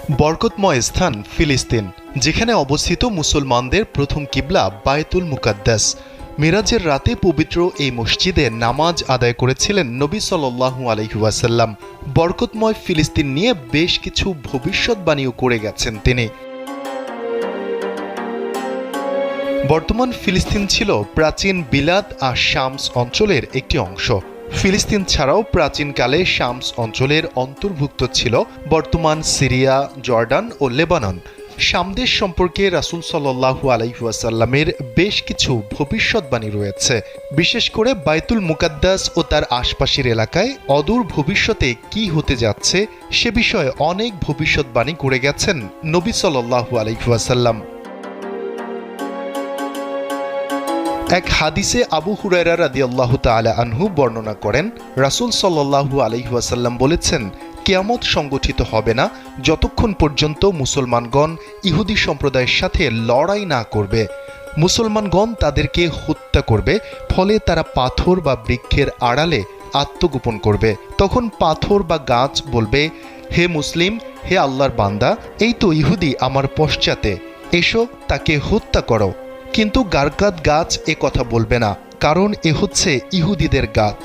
বরকতময় স্থান ফিলিস্তিন, যেখানে অবস্থিত মুসলমানদের প্রথম কিবলা বায়তুল মুকাদ্দাস। মিরাজের রাতে পবিত্র এই মসজিদে নামাজ আদায় করেছিলেন নবী সাল্লাল্লাহু আলাইহি ওয়াসাল্লাম। বরকতময় ফিলিস্তিন নিয়ে বেশ কিছু ভবিষ্যৎবাণীও করে গেছেন তিনি। বর্তমান ফিলিস্তিন ছিল প্রাচীন বিলাদ আর শামস অঞ্চলের একটি অংশ। ফিলিস্তিন ছাড়াও প্রাচীনকালে শামস অঞ্চলের অন্তর্ভুক্ত ছিল বর্তমান সিরিয়া, জর্ডান ও লেবানন। শাম দেশ সম্পর্কে রাসূল সাল্লাল্লাহু আলাইহি ওয়াসাল্লামের বেশ কিছু ভবিষ্যৎবাণী রয়েছে। বিশেষ করে বায়তুল মুকাদ্দাস ও তার আশপাশের এলাকায় অদূর ভবিষ্যতে কি হতে যাচ্ছে সে বিষয়ে অনেক ভবিষ্যৎবাণী করে গেছেন নবী সাল্লাল্লাহু আলাইহি ওয়াসাল্লাম। এক হাদিসে আবু হুরায়রা রাদিয়াল্লাহু তাআলা আনহু বর্ণনা করেন, রাসূল সাল্লাল্লাহু আলাইহি ওয়াসাল্লাম বলেছেন, কিয়ামত সংগঠিত হবে না যতক্ষণ পর্যন্ত মুসলমানগণ ইহুদি সম্প্রদায়ের সাথে লড়াই না করবে। মুসলমানগণ তাদেরকে হত্যা করবে, ফলে তারা পাথর বা বৃক্ষের আড়ালে আত্মগোপন করবে। তখন পাথর বা গাছ বলবে, হে মুসলিম, হে আল্লাহর বান্দা, এই তো ইহুদি আমার পশ্চাতে, এসো তাকে হত্যা করো। কিন্তু গারকাত গাছ এ কথা বলবে না, কারণ এ হচ্ছে ইহুদিদের গাছ।